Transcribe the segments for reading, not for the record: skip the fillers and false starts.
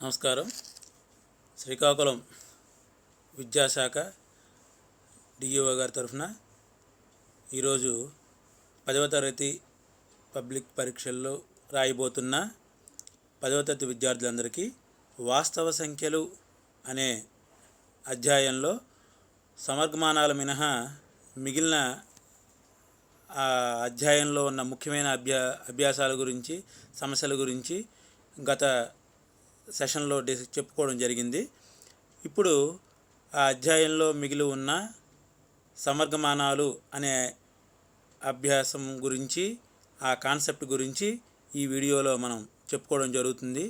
నమస్కారం. శ్రీకాకుళం విద్యాశాఖ డిఈఓ గారి తరఫున ఈరోజు 10వ తరగతి పబ్లిక్ పరీక్షల్లో రాయబోతున్న 10వ తరగతి విద్యార్థులందరికీ వాస్తవ సంఖ్యలు అనే అధ్యాయంలో సమర్గమానాల మినహా మిగిలిన అధ్యాయంలో ఉన్న ముఖ్యమైన అభ్యాసాల గురించి, సమస్యల గురించి గత సెషన్లో చెప్పుకోవడం జరిగింది. ఇప్పుడు ఆ అధ్యాయంలో మిగిలి ఉన్న సమర్గమానాలు అనే అభ్యాసం గురించి, ఆ కాన్సెప్ట్ గురించి ఈ వీడియోలో మనం చెప్పుకోవడం జరుగుతుంది.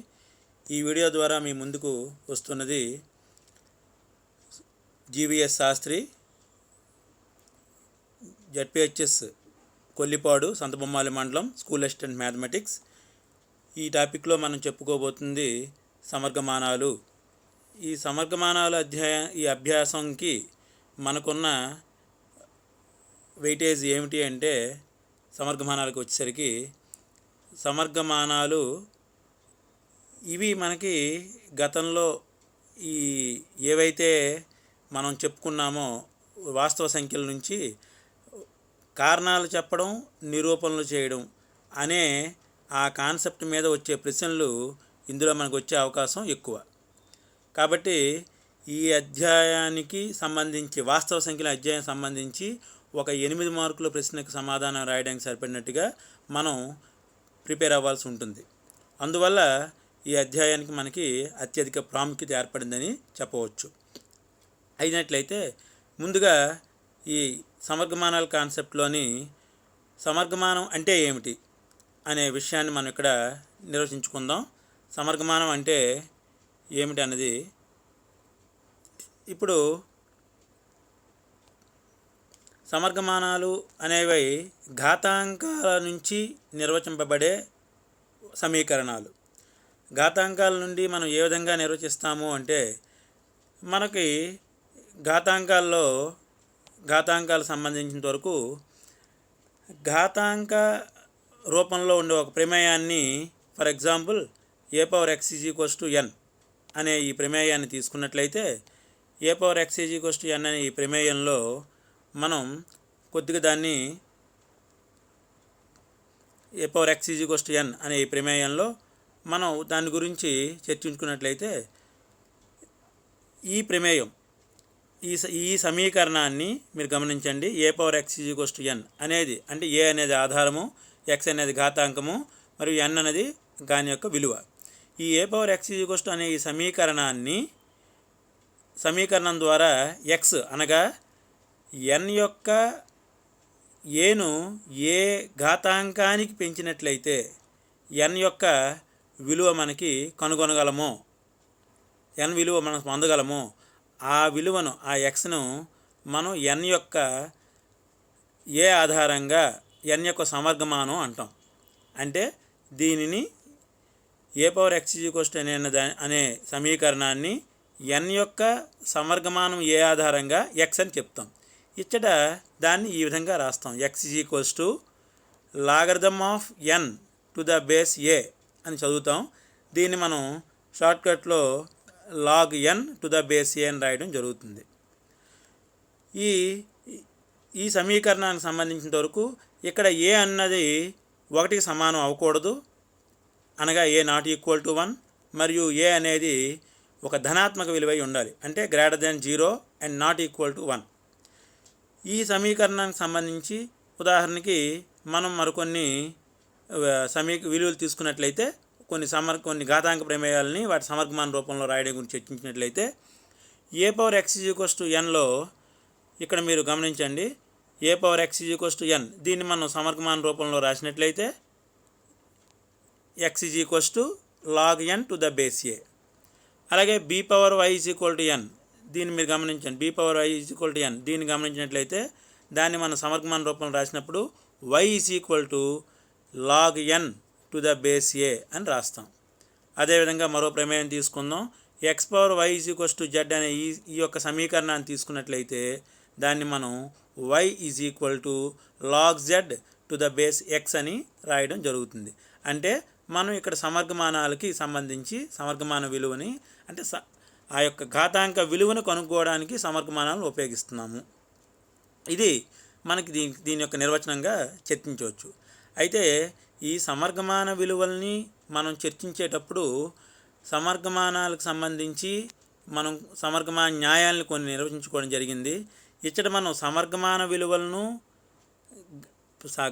ఈ వీడియో ద్వారా మీ ముందుకు వస్తున్నది జీవీఎస్ శాస్త్రి, జెడ్పిహెచ్ఎస్ కొల్లిపాడు, సంతబొమ్మాలి మండలం, స్కూల్ అసిస్టెంట్ మ్యాథమెటిక్స్. ఈ టాపిక్లో మనం చెప్పుకోబోతుంది సమర్గమానాలు. ఈ సమర్గమానాలు ఈ అభ్యాసంకి మనకున్న వెయిటేజ్ ఏమిటి అంటే, సమర్గమానాలకు వచ్చేసరికి సమర్గమానాలు ఇవి మనకి గతంలో ఏవైతే మనం చెప్పుకున్నామో వాస్తవ సంఖ్యల నుంచి కారణాలు చెప్పడం, నిరూపణలు చేయడం అనే ఆ కాన్సెప్ట్ మీద వచ్చే ప్రశ్నలు ఇందులో మనకు వచ్చే అవకాశం ఎక్కువ. కాబట్టి ఈ అధ్యాయానికి సంబంధించి, వాస్తవ సంఖ్యల అధ్యాయం సంబంధించి ఒక 8 మార్కుల ప్రశ్నకు సమాధానం రాయడానికి సరిపడినట్టుగా మనం ప్రిపేర్ అవ్వాల్సి ఉంటుంది. అందువల్ల ఈ అధ్యాయానికి మనకి అత్యధిక ప్రాముఖ్యత ఏర్పడిందని చెప్పవచ్చు. అయినట్లయితే ముందుగా ఈ సమర్గమానాల కాన్సెప్ట్లోని సమర్గమానం అంటే ఏమిటి అనే విషయాన్ని మనం ఇక్కడ నిర్వచించుకుందాం. సమర్గమానం అంటే ఏమిటి అన్నది ఇప్పుడు సమర్గమానాలు అనేవి ఘాతాంకాల నుంచి నిర్వచింపబడే సమీకరణాలు. ఘాతాంకాల నుండి మనం ఏ విధంగా నిర్వచిస్తాము అంటే, మనకి ఘాతాంకాలకు సంబంధించినంత వరకు ఘాతాంక రూపంలో ఉండే ఒక ప్రమేయాన్ని, ఫర్ ఎగ్జాంపుల్ a/x=n అనే ఈ ప్రమేయాన్ని తీసుకున్నట్లయితే, a/x=n అనే ఈ ప్రమేయంలో మనం కొద్దిగా దాన్ని a/x=n అనే ఈ ప్రమేయంలో మనం దాని గురించి చర్చించుకున్నట్లయితే, ఈ ప్రమేయం ఈ సమీకరణాన్ని మీరు గమనించండి. a/x=n అనేది అంటే a అనేది ఆధారము, x అనేది ఘాతాంకము మరియు n అనేది దాని యొక్క విలువ. ఈ a/x= అనే ఈ సమీకరణం ద్వారా x అనగా n యొక్క ఏను ఏ ఘాతాంకానికి పెంచినట్లయితే n యొక్క విలువ మనకి కనుగొనగలమో, n విలువ మనం పొందగలమో, ఆ విలువను, ఆ xను మనం n యొక్క ఏ ఆధారంగా n యొక్క సమర్గమానం అంటాం. అంటే దీనిని a/x= అనే సమీకరణాన్ని n యొక్క సమర్గమానం ఏ ఆధారంగా x అని చెప్తాం. ఇచ్చట దాన్ని ఈ విధంగా రాస్తాం. x=ln(n)⁴ అని చదువుతాం. దీన్ని మనం షార్ట్కట్లో log(n)⁴ అని రాయడం జరుగుతుంది. ఈ సమీకరణానికి సంబంధించినంత వరకు ఇక్కడ a అన్నది 1కి సమానం అవ్వకూడదు, అనగా a=1, మరియు a అనేది ఒక ధనాత్మక విలువై ఉండాలి, అంటే >0 అండ్ >1. ఈ సమీకరణానికి సంబంధించి ఉదాహరణకి మనం మరికొన్ని విలువలు తీసుకున్నట్లయితే, కొన్ని ఘాతాంక ప్రమేయాలని వాటి సమర్గమాన రూపంలో రాయడం గురించి చర్చించినట్లయితే, a/x=nలో ఇక్కడ మీరు గమనించండి, a/x=n దీన్ని మనం సమర్గమాన రూపంలో రాసినట్లయితే x=log(n)⁴. అలాగే b/y=n దీన్ని మీరు గమనించండి, b/y=n దీన్ని గమనించినట్లయితే దాన్ని మనం సమర్గమాన రూపంలో రాసినప్పుడు y=log(n)⁴ అని రాస్తాం. అదేవిధంగా మరో ప్రమేయం తీసుకుందాం. x/y=z అనే ఈ యొక్క సమీకరణాన్ని తీసుకున్నట్లయితే దాన్ని మనం y=log(z)⁴x అని రాయడం జరుగుతుంది. అంటే మనం ఇక్కడ సమర్గమానాలకి సంబంధించి సమర్గమాన విలువని అంటే ఆ యొక్క ఘాతాంక విలువను కనుక్కోవడానికి సమర్గమానాలను ఉపయోగిస్తున్నాము. ఇది మనకి దీని యొక్క నిర్వచనంగా చర్చించవచ్చు. అయితే ఈ సమర్గమాన విలువల్ని మనం చర్చించేటప్పుడు సమర్గమానాలకు సంబంధించి మనం సమర్గమాన న్యాయాలను కొన్ని నిర్వచించుకోవడం జరిగింది. ఇక్కడ మనం సమర్గమాన విలువలను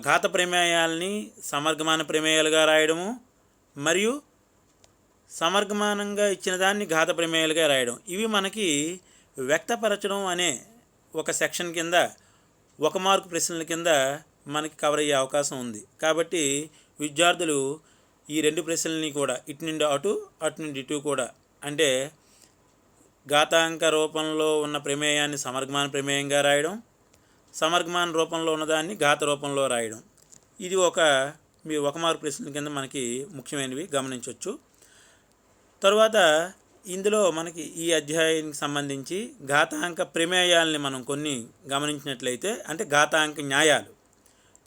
ఘాత ప్రమేయాలని సమర్గమాన ప్రమేయాలుగా రాయడము మరియు సమర్గమానంగా ఇచ్చిన దాన్ని ఘాత ప్రమేయాలుగా రాయడం, ఇవి మనకి వ్యక్తపరచడం అనే ఒక సెక్షన్ కింద 1 మార్కు ప్రశ్నల కింద మనకి కవర్ అయ్యే అవకాశం ఉంది. కాబట్టి విద్యార్థులు ఈ 2 ప్రశ్నలని కూడా ఇటు నుండి అటు నుండి ఇటు కూడా అంటే ఘాతాంక రూపంలో ఉన్న ప్రమేయాన్ని సమర్గమాన ప్రమేయంగా రాయడం, సమర్గమాన రూపంలో ఉన్నదాన్ని ఘాత రూపంలో రాయడం, ఇది మీరు 1 మార్కు ప్రశ్నల కింద మనకి ముఖ్యమైనవి గమనించవచ్చు. తరువాత ఇందులో మనకి ఈ అధ్యాయానికి సంబంధించి ఘాతాంక ప్రమేయాలని మనం కొన్ని గమనించినట్లయితే అంటే ఘాతాంక న్యాయాలు,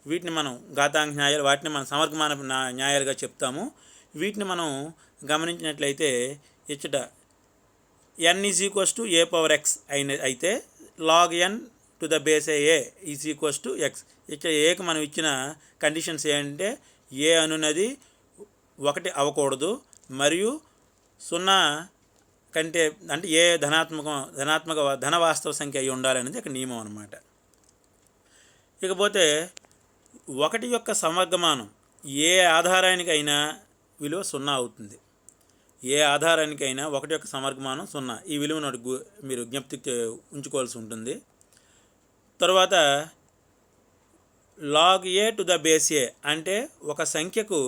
వీటిని మనం ఘాతాంక న్యాయాలు వాటిని మనం సమర్గమాన న్యాయాలుగా చెప్తాము. వీటిని మనం గమనించినట్లయితే ఇచ్చట n = a/x అయితే log n to the base a = x. ఇక్కడ ఏకి మనం ఇచ్చిన కండిషన్స్ ఏంటంటే ఏ అనున్నది 1 అవ్వకూడదు మరియు 0 కంటే అంటే ఏ ధన వాస్తవ సంఖ్య అయి ఉండాలనేది ఇక్కడ నియమం అన్నమాట. ఇకపోతే 1 యొక్క సమర్గమానం ఏ ఆధారానికైనా విలువ 0 అవుతుంది. ఏ ఆధారానికైనా 1 యొక్క సమర్గమానం 0. ఈ విలువను మీరు జ్ఞప్తికి ఉంచుకోవాల్సి ఉంటుంది. తర్వాత log a to the base a అంటే ఒక సంఖ్యకు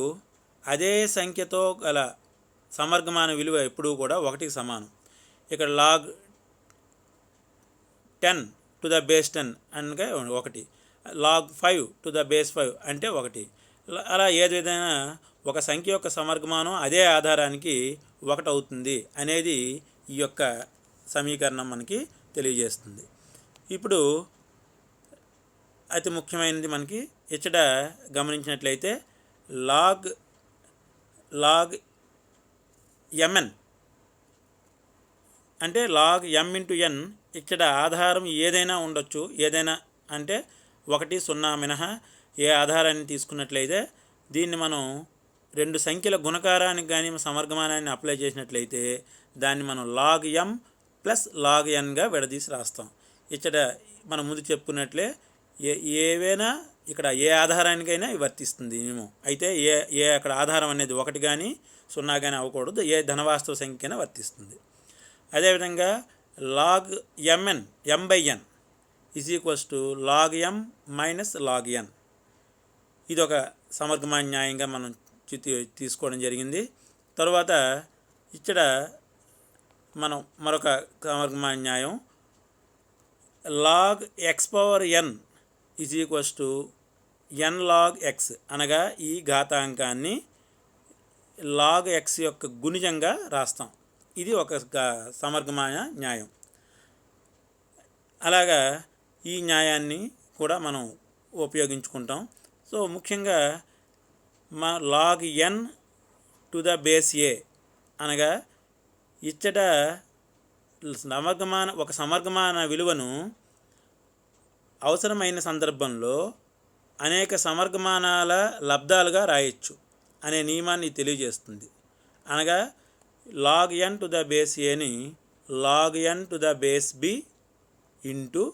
అదే సంఖ్యతో గల సమర్గమాన విలువ ఎప్పుడూ కూడా 1కి సమానం. ఇక్కడ log 10 to the base 10 అనగా 1, log 5 to the base 5 అంటే 1. అలా ఏది విధంగా ఒక సంఖ్య యొక్క సమర్గమానం అదే ఆధారానికి 1 అవుతుంది అనేది ఈ యొక్క సమీకరణం మనకి తెలియజేస్తుంది. ఇప్పుడు అతి ముఖ్యమైనది మనకి ఇచ్చట గమనించినట్లయితే log mn అంటే log m into n. ఇక్కడ ఆధారం ఏదైనా ఉండొచ్చు, ఏదైనా అంటే 1, 0 మినహా ఏ ఆధారాన్ని తీసుకున్నట్లయితే దీన్ని మనం 2 సంఖ్యల గుణకారానికి కానీ సమర్గమానాన్ని అప్లై చేసినట్లయితే దాన్ని మనం log m ప్లస్ log nగా విడదీసి రాస్తాం. ఇక్కడ మనం ముందు చెప్పుకున్నట్లే ఏవైనా ఇక్కడ ఏ ఆధారానికైనా వర్తిస్తుంది మేము. అయితే అక్కడ ఆధారం అనేది 1 కానీ 0 కానీ అవ్వకూడదు, ఏ ధనవాస్తవ సంఖ్యన వర్తిస్తుంది. అదేవిధంగా log mn m/n = log m minus log n. ఇది ఒక సమర్గమాన న్యాయంగా మనం తీసుకోవడం జరిగింది. తర్వాత ఇక్కడ మనం మరొక సమర్గమాన న్యాయం log x/n = n log x అనగా ఈ ఘాతాంకాన్ని log x యొక్క గుణిజంగా రాస్తాం. ఇది ఒక సమర్గమాన న్యాయం. అలాగా ఈ న్యాయాన్ని కూడా మనం ఉపయోగించుకుంటాం. సో ముఖ్యంగా log n to the base a అనగా ఇచ్చట ఒక సమర్గమాన విలువను అవసరమైన సందర్భంలో అనేక సమర్గమానాల లబ్ధాలుగా రాయొచ్చు అనే నియమాన్ని తెలియజేస్తుంది. అనగా log n to the base aని log n to the base b into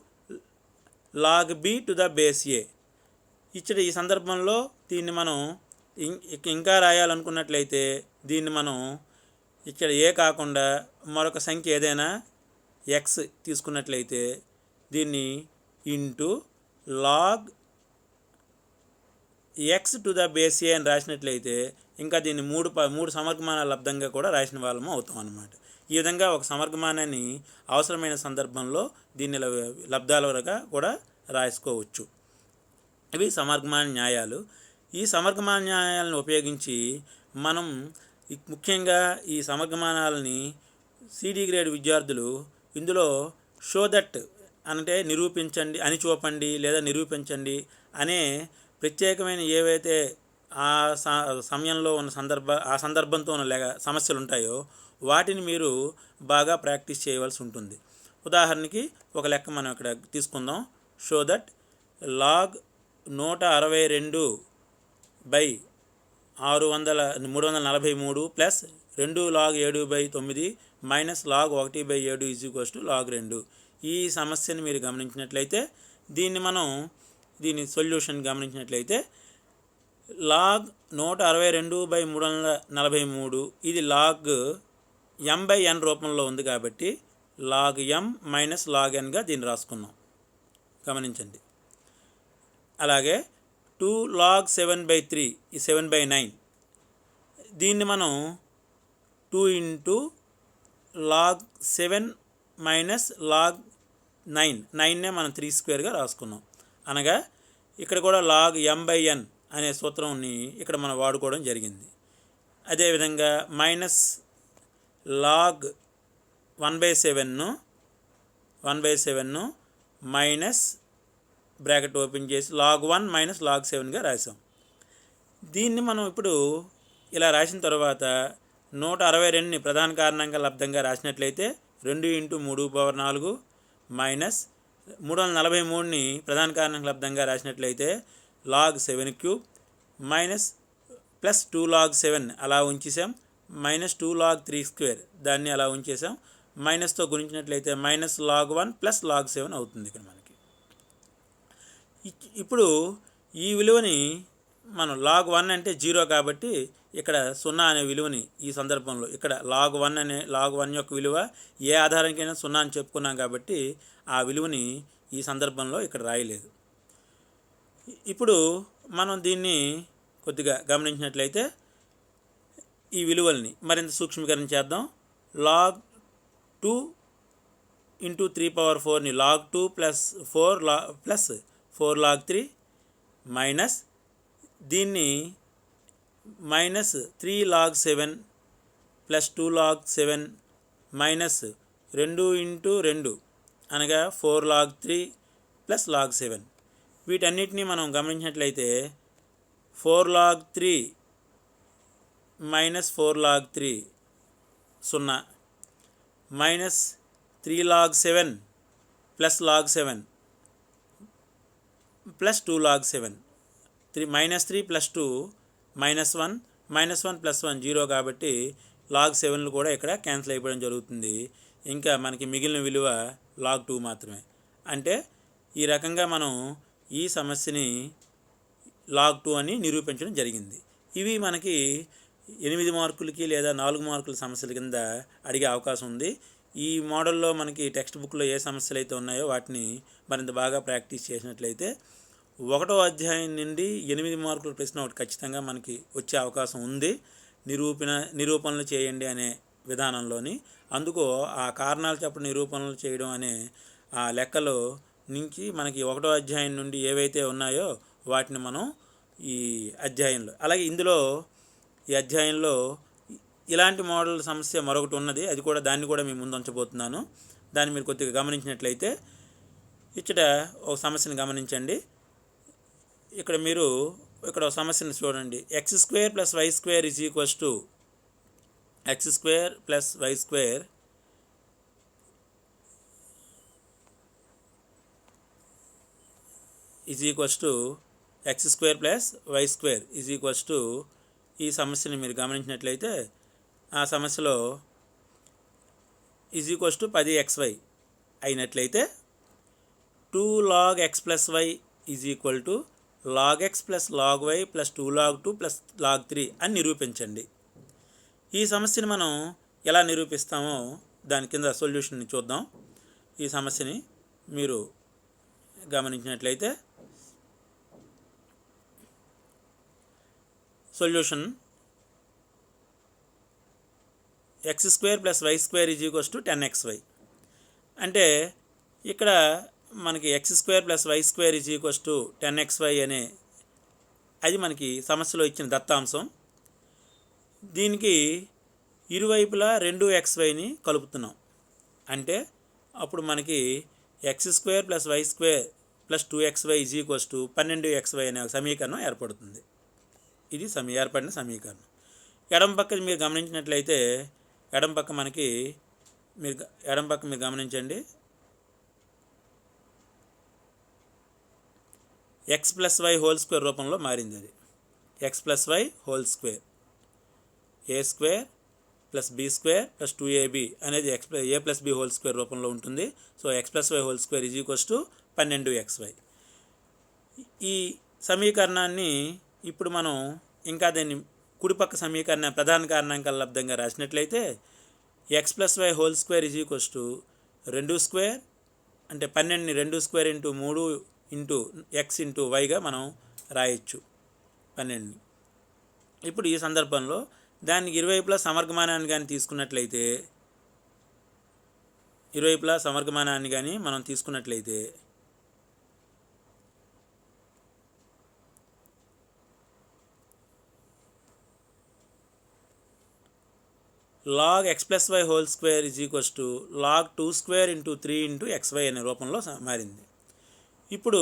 log b to the base a. ఇచ్చట ఈ సందర్భంలో దీన్ని మనం ఇంకా రాయాలనుకున్నట్లయితే దీన్ని మనం ఇక్కడ ఏ కాకుండా మరొక సంఖ్య ఏదైనా x తీసుకున్నట్లయితే దీన్ని into log x to the base a అని రాసినట్లయితే ఇంకా దీన్ని మూడు సమర్గమానాల లబ్ధంగా కూడా రాసిన వాళ్ళము అవుతాం అన్నమాట. ఈ విధంగా ఒక సమర్గమానాన్ని అవసరమైన సందర్భంలో దీన్ని లబ్ధాలుగా కూడా రాసుకోవచ్చు. ఇవి సమర్గమాన న్యాయాలు. ఈ సమర్గమాన న్యాయాలను ఉపయోగించి మనం ముఖ్యంగా ఈ సమర్గమానాలని CD గ్రేడ్ విద్యార్థులు ఇందులో షో దట్ అంటే నిరూపించండి, అని చూపండి లేదా నిరూపించండి అనే ప్రత్యేకమైన ఏవైతే ఆ సమయంలో ఉన్న ఆ సందర్భంతో ఉన్న సమస్యలు ఉంటాయో వాటిని మీరు బాగా ప్రాక్టీస్ చేయవలసి ఉంటుంది. ఉదాహరణకి ఒక లెక్క మనం ఇక్కడ తీసుకుందాం. Show that log 162/343 plus 2 log 7/9 minus log 1/7 is log 2. ఈ సమస్యని మీరు గమనించినట్లయితే దీని సొల్యూషన్ గమనించినట్లయితే లాగ్ 162/343 ఇది లాగ్ m/n రూపంలో ఉంది కాబట్టి లాగ్ m మైనస్ లాగ్ nగా దీన్ని రాసుకున్నాం, గమనించండి. అలాగే 2 లాగ్ 7/3 ఈ 7/9 దీన్ని మనం 2 ఇంటూ లాగ్ 7 మైనస్ లాగ్ 9నే మనం 3² రాసుకున్నాం. అనగా ఇక్కడ కూడా లాగ్ m/n అనే సూత్రంని ఇక్కడ మనం వాడుకోవడం జరిగింది. అదేవిధంగా minus log 1/7 minus bracket open చేసి లాగ్ 1 మైనస్ లాగ్ 7గా రాసాం. దీన్ని మనం ఇప్పుడు ఇలా రాసిన తర్వాత 162ని ప్రధాన కారణంగా లబ్ధంగా రాసినట్లయితే 2 ఇంటూ 3/4 మైనస్ 343ని ప్రధాన కారణంగా లబ్ధంగా రాసినట్లయితే లాగ్ 7³ మైనస్ ప్లస్ 2 లాగ్ 7 అలా ఉంచేసాం, మైనస్ 2 లాగ్ 3² దాన్ని అలా ఉంచేసాం, మైనస్తో గుణించినట్లయితే మైనస్ లాగ్ 1 ప్లస్ లాగ్ 7 అవుతుంది ఇక్కడ మనకి. ఇప్పుడు ఈ విలువని మనం లాగ్ 1 అంటే 0 కాబట్టి ఇక్కడ 0 అనే విలువని ఈ సందర్భంలో ఇక్కడ లాగ్ 1 యొక్క విలువ ఏ ఆధారానికైనా 0 అని చెప్పుకున్నాం కాబట్టి ఆ విలువని ఈ సందర్భంలో ఇక్కడ రాయలేదు. ఇప్పుడు మనం దీన్ని కొద్దిగా గమనించినట్లయితే ఈ విలువల్ని మరింత సూక్ష్మీకరణ చేద్దాం. లాగ్ 2 ఇంటూ 3/4ని లాగ్ 2 ప్లస్ 4 లాగ్ 3 మైనస్ దీన్ని minus 3 log 7 plus 2 log 7 minus 2 into 2 అనగా 4 లాగ్ 3 ప్లస్ లాగ్ 7. వీటన్నిటినీ మనం గమనించినట్లయితే 4 log 3 minus 4 log 3 0 minus 3 log 7 plus log 7 plus 2 log 7 minus 3 plus 2 minus 1 plus 1 0 కాబట్టి లాగ్ 7లు కూడా ఇక్కడ క్యాన్సిల్ అయిపోవడం జరుగుతుంది. ఇంకా మనకి మిగిలిన విలువ లాగ్ 2 మాత్రమే. అంటే ఈ రకంగా మనం ఈ సమస్యని లాగ్ 2 అని నిరూపించడం జరిగింది. ఇవి మనకి 8 మార్కులకి లేదా 4 మార్కుల సమస్యల కింద అడిగే అవకాశం ఉంది. ఈ మోడల్లో మనకి టెక్స్ట్ బుక్లో ఏ సమస్యలు అయితే ఉన్నాయో వాటిని మరింత బాగా ప్రాక్టీస్ చేసినట్లయితే 1వ అధ్యాయం నుండి 8 మార్కుల ప్రశ్న ఒకటి ఖచ్చితంగా మనకి వచ్చే అవకాశం ఉంది. నిరూపణలు చేయండి అనే విధానంలోని అందుకు ఆ కారణాలు చెప్పడం నిరూపణలు చేయడం అనే ఆ లెక్కలో నుంచి మనకి 1వ అధ్యాయం నుండి ఏవైతే ఉన్నాయో వాటిని మనం ఈ అధ్యాయంలో అలాగే ఈ అధ్యాయంలో ఇలాంటి మోడల్ సమస్య మరొకటి ఉన్నది, దాన్ని కూడా మీ ముందు ఉంచబోతున్నాను. దాన్ని మీరు కొద్దిగా గమనించినట్లయితే ఇచ్చట ఒక సమస్యను గమనించండి. ఇక్కడ మీరు ఒక సమస్యను చూడండి. x² + y² x² + y² x² + y² ఈ సమస్యని మీరు గమనించినట్లయితే ఆ సమస్యలో 10xy అయినట్లయితే 2 log x + y log x + log y + 2 log 2 + log 3 అని నిరూపించండి. ఈ సమస్యని మనం ఎలా నిరూపిస్తామో దాని కింద సొల్యూషన్ని చూద్దాం. ఈ సమస్యని మీరు గమనించినట్లయితే సొల్యూషన్ x² + y² 10xy అంటే ఇక్కడ మనకి x² + y² 10xy అనే అది మనకి సమస్యలో ఇచ్చిన దత్తాంశం. దీనికి ఇరువైపులా 2xyని కలుపుతున్నాం. అంటే అప్పుడు మనకి x² + y² + 2xy 12xy అనే సమీకరణం ఏర్పడుతుంది. ఇది ఏర్పడిన సమీకరణం. ఎడమ పక్క మీరు గమనించినట్లయితే ఎడమ పక్క మీరు గమనించండి. x + y² రూపంలో మారింది. అది x + y² a² + b² + 2ab అనేది a + b² రూపంలో ఉంటుంది. So x + y² = 12xy. ఈ సమీకరణాన్ని ఇప్పుడు మనం ఇంకా దీన్ని కుడిపక్క సమీకరణ ప్రధాన కారణాంకాల లబ్ధంగా రాసినట్లయితే x + y² = 2² అంటే 12ని 2² × 3 × x × yగా మనం రాయొచ్చు 12ని. ఇప్పుడు ఈ సందర్భంలో దానికి ఇరువైపులా సమర్గమానాన్ని కానీ తీసుకున్నట్లయితే మనం తీసుకున్నట్లయితే log x + y² = log 2² × 3 × xy అనే రూపంలో మారింది. ఇప్పుడు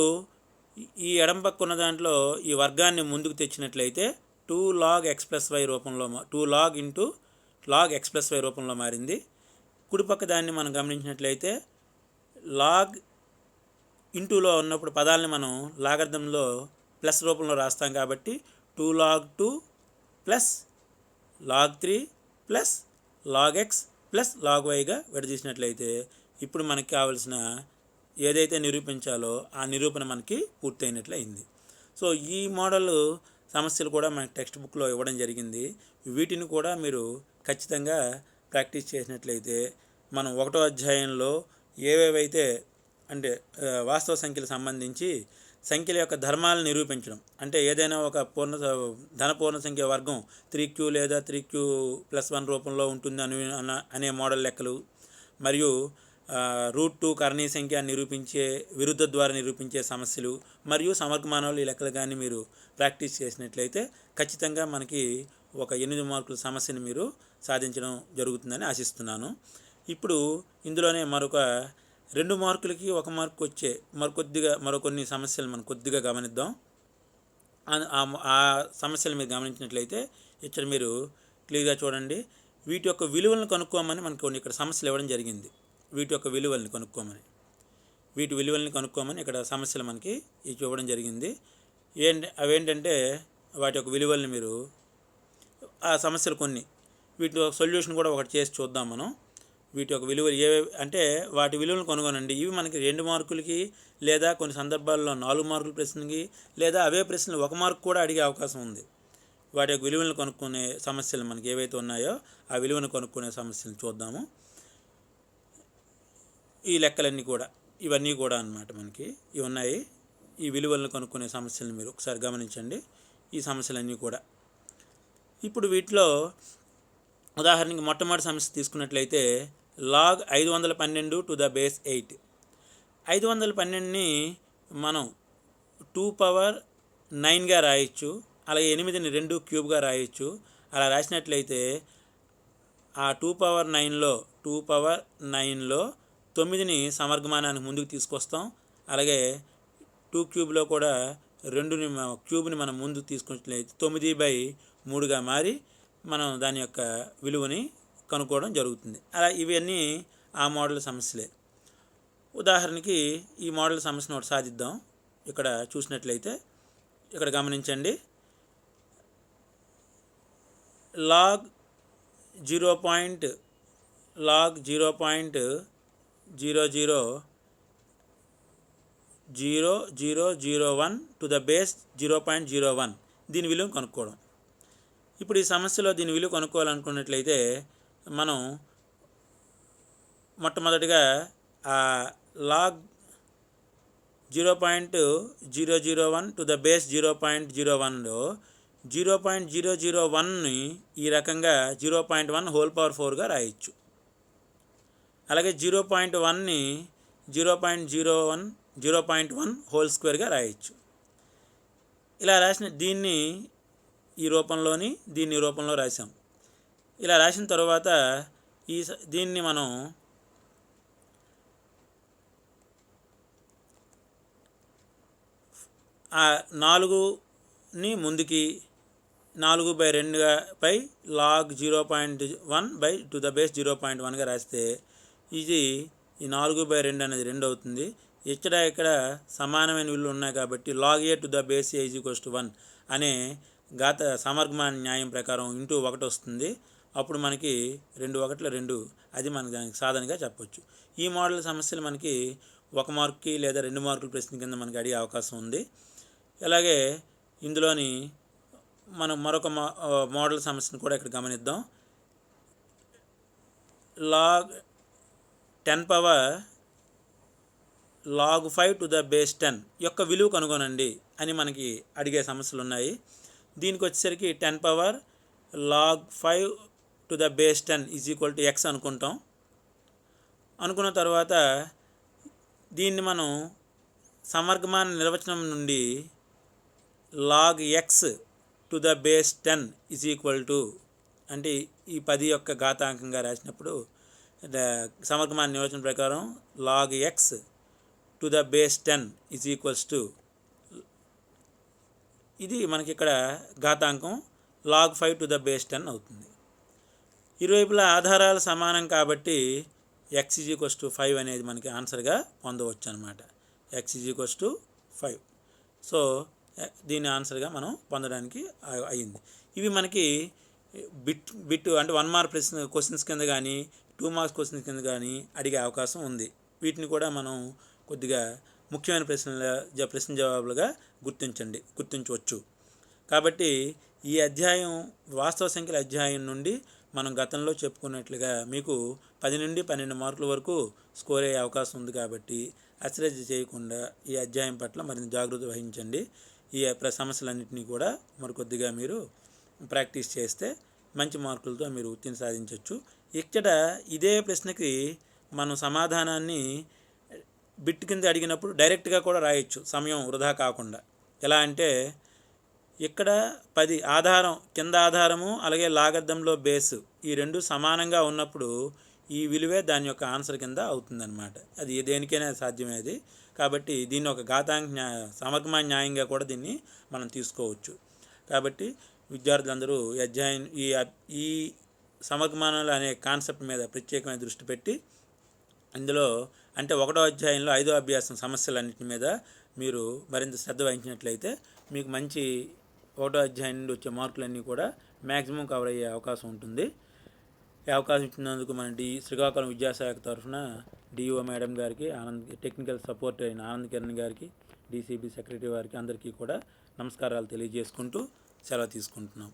ఈ ఎడమ పక్క ఉన్న దాంట్లో ఈ వర్గాన్ని ముందుకు తెచ్చినట్లయితే 2 log x + y రూపంలో 2 log x + y రూపంలో మారింది. కుడిపక్క దాన్ని మనం గమనించినట్లయితే లాగ్ ఇంటూలో ఉన్నప్పుడు పదాలని మనం లాగర్థంలో ప్లస్ రూపంలో రాస్తాం కాబట్టి 2 log 2 + log 3 + log x + log yగా విడదీసినట్లయితే ఇప్పుడు మనకి కావాల్సిన ఏదైతే నిరూపించాలో ఆ నిరూపణ మనకి పూర్తయినట్లయింది. సో ఈ మోడల్ సమస్యలు కూడా మనకి టెక్స్ట్ బుక్లో ఇవ్వడం జరిగింది. వీటిని కూడా మీరు ఖచ్చితంగా ప్రాక్టీస్ చేసినట్లయితే మనం 1వ అధ్యాయంలో ఏవేవైతే అంటే వాస్తవ సంఖ్యలకు సంబంధించి సంఖ్యల యొక్క ధర్మాలను నిరూపించడం, అంటే ఏదైనా ఒక ధనపూర్ణ సంఖ్య వర్గం 3q లేదా 3q+1 రూపంలో ఉంటుంది అనే మోడల్ లెక్కలు, మరియు √2 కర్ణీయ సంఖ్య నిరూపించే విరుద్ధ ద్వారా నిరూపించే సమస్యలు, మరియు సమర్గమానాలు ఈ లెక్కలు కానీ మీరు ప్రాక్టీస్ చేసినట్లయితే ఖచ్చితంగా మనకి ఒక 8 మార్కుల సమస్యను మీరు సాధించడం జరుగుతుందని ఆశిస్తున్నాను. ఇప్పుడు ఇందులోనే మరొక 2 మార్కులకి 1 మార్కు వచ్చే మరో కొన్ని సమస్యలు మనం కొద్దిగా గమనిద్దాం. ఆ సమస్యలు మీరు గమనించినట్లయితే ఇక్కడ మీరు క్లియర్గా చూడండి. వీటి యొక్క విలువలను కనుక్కోమని మనకు కొన్ని ఇక్కడ సమస్యలు ఇవ్వడం జరిగింది. వీటి విలువల్ని కనుక్కోమని ఇక్కడ సమస్యలు మనకి ఇవ్వడం జరిగింది. అవేంటంటే వాటి యొక్క విలువల్ని మీరు ఆ సమస్యలు కొన్ని వీటి సొల్యూషన్ కూడా ఒకటి చేసి చూద్దాం మనం. వీటి యొక్క విలువలు అంటే వాటి విలువలను కనుగొనండి. ఇవి మనకి 2 మార్కులకి లేదా కొన్ని సందర్భాల్లో 4 మార్కుల ప్రశ్నకి లేదా అవే ప్రశ్నలు 1 మార్కు కూడా అడిగే అవకాశం ఉంది. వాటి యొక్క విలువలను కనుక్కునే సమస్యలు మనకి ఏవైతే ఉన్నాయో ఆ విలువను కనుక్కునే సమస్యలు చూద్దాము. ఈ లెక్కలన్నీ కూడా ఇవన్నీ కూడా అన్నమాట మనకి ఇవి ఉన్నాయి. ఈ విలువలను కనుక్కునే సమస్యలను మీరు ఒకసారి గమనించండి. ఈ సమస్యలన్నీ కూడా ఇప్పుడు వీటిలో ఉదాహరణకి మొట్టమొదటి సమస్య తీసుకున్నట్లయితే log 512 ⁸ 8. 512ని మనం 2⁻9గా రాయొచ్చు, అలాగే 8ని 2³ రాయొచ్చు. అలా రాసినట్లయితే ఆ 2⁻9లో 9ని సమర్గమానానికి ముందుకు తీసుకొస్తాం. అలాగే 2³ కూడా 2ని క్యూబ్ని మనం ముందుకు తీసుకున్నట్లయితే 9/3గా మారి మనం దాని యొక్క విలువని కనుక్కోవడం జరుగుతుంది. అలా ఇవన్నీ ఆ మోడల్ సమస్యలే. ఉదాహరణకి ఈ మోడల్ సమస్యను ఒకటి సాధిద్దాం. ఇక్కడ చూసినట్లయితే ఇక్కడ గమనించండి. log 0.0001 0.001 దీని విలువ కనుక్కోవడం. ఇప్పుడు ఈ సమస్యలో దీని విలువ కనుక్కోవాలనుకున్నట్లయితే మనం మొట్టమొదటిగా ఆ log 0.001 0.01లో 0.001ని ఈ రకంగా 0.1 రాయొచ్చు. అలాగే 0.1ని 0.1 రాయొచ్చు. ఇలా రాసిన దీన్ని ఈ రూపంలో రాసాం. ఇలా రాసిన తర్వాత దీన్ని మనం ఆ 4ని ముందుకి 4/2 log 0.1/2 రాస్తే ఇది ఈ 4/2 అనేది 2 అవుతుంది. ఇక్కడ సమానమైన విలువలు ఉన్నాయి కాబట్టి log a⁴ అనే ఘాత సమర్గమాన న్యాయం ప్రకారం ఇంటూ 1 వస్తుంది. అప్పుడు మనకి 2 1 2 అది మనకి దానికి సాధనగా చెప్పొచ్చు. ఈ మోడల్ సమస్యలు మనకి 1 మార్కుకి లేదా 2 మార్కుల ప్రశ్న కింద మనకి అడిగే అవకాశం ఉంది. అలాగే ఇందులోని మనం మరొక మోడల్ సమస్యను కూడా ఇక్కడ గమనిద్దాం. log 5 యొక్క విలువ కనుగొనండి అని మనకి అడిగే సమస్యలు ఉన్నాయి. దీనికి వచ్చేసరికి 10 log 5 x అనుకుంటాం. అనుకున్న తర్వాత దీన్ని మనం సమర్గమాన నిర్వచనం నుండి log x అంటే ఈ 10 యొక్క ఘాతాంకంగా రాసినప్పుడు సమర్గమాన నిర్వచనం ప్రకారం log x ఇది మనకి ఇక్కడ ఘాతాంకం log 5 అవుతుంది. ఇరువైపులా ఆధారాలు సమానం కాబట్టి x 5 అనేది మనకి ఆన్సర్గా పొందవచ్చు అన్నమాట. x 5. సో దీని ఆన్సర్గా మనం పొందడానికి అయింది. ఇవి మనకి బిట్ అంటే 1 మార్క్ క్వశ్చన్స్ కింద కానీ 2 మార్క్స్ క్వశ్చన్స్ కింద కానీ అడిగే అవకాశం ఉంది. వీటిని కూడా మనం కొద్దిగా ముఖ్యమైన ప్రశ్న జవాబులుగా గుర్తించవచ్చు. కాబట్టి ఈ అధ్యాయం వాస్తవ సంఖ్యల అధ్యాయం నుండి మనం గతంలో చెప్పుకున్నట్లుగా మీకు 10 నుండి 12 మార్కుల వరకు స్కోర్ అయ్యే అవకాశం ఉంది. కాబట్టి అశ్రద్ధ చేయకుండా ఈ అధ్యాయం పట్ల మరింత జాగ్రత్త వహించండి. ఈ సమస్యలన్నింటినీ కూడా మరికొద్దిగా మీరు ప్రాక్టీస్ చేస్తే మంచి మార్కులతో మీరు ఉత్తీర్ణ సాధించవచ్చు. ఇక్కడ ఇదే ప్రశ్నకి మనం సమాధానాన్ని బిట్ కింద అడిగినప్పుడు డైరెక్ట్గా కూడా రాయొచ్చు, సమయం వృధా కాకుండా. ఎలా అంటే ఇక్కడ 10 ఆధారం కింద ఆధారము అలాగే లాగర్థంలో బేసు ఈ రెండు సమానంగా ఉన్నప్పుడు ఈ విలువే దాని యొక్క ఆన్సర్ కింద అవుతుందన్నమాట. అది దేనికైనా సాధ్యమే అది. కాబట్టి దీన్ని ఒక ఘాతాంక సమర్గమాన న్యాయంగా కూడా దీన్ని మనం తీసుకోవచ్చు. కాబట్టి విద్యార్థులందరూ ఈ అధ్యాయం ఈ సమర్గమానాలు అనే కాన్సెప్ట్ మీద ప్రత్యేకమైన దృష్టి పెట్టి అందులో అంటే 1వ అధ్యాయంలో 5వ అభ్యాసం సమస్యలన్నింటి మీద మీరు మరింత శ్రద్ధ వహించినట్లయితే మీకు మంచి 1వ అధ్యాయం నుండి వచ్చే మార్కులన్నీ కూడా మ్యాక్సిమం కవర్ అయ్యే అవకాశం ఉంటుంది. ఈ అవకాశం ఇచ్చినందుకు మన శ్రీకాకుళం విద్యాశాఖ తరఫున డిఓ మేడం గారికి, టెక్నికల్ సపోర్ట్ అయిన ఆనంద్ కిరణ్ గారికి, డీసీబీ సెక్రటరీ వారికి అందరికీ కూడా నమస్కారాలు తెలియజేసుకుంటూ సెలవు తీసుకుంటున్నాం.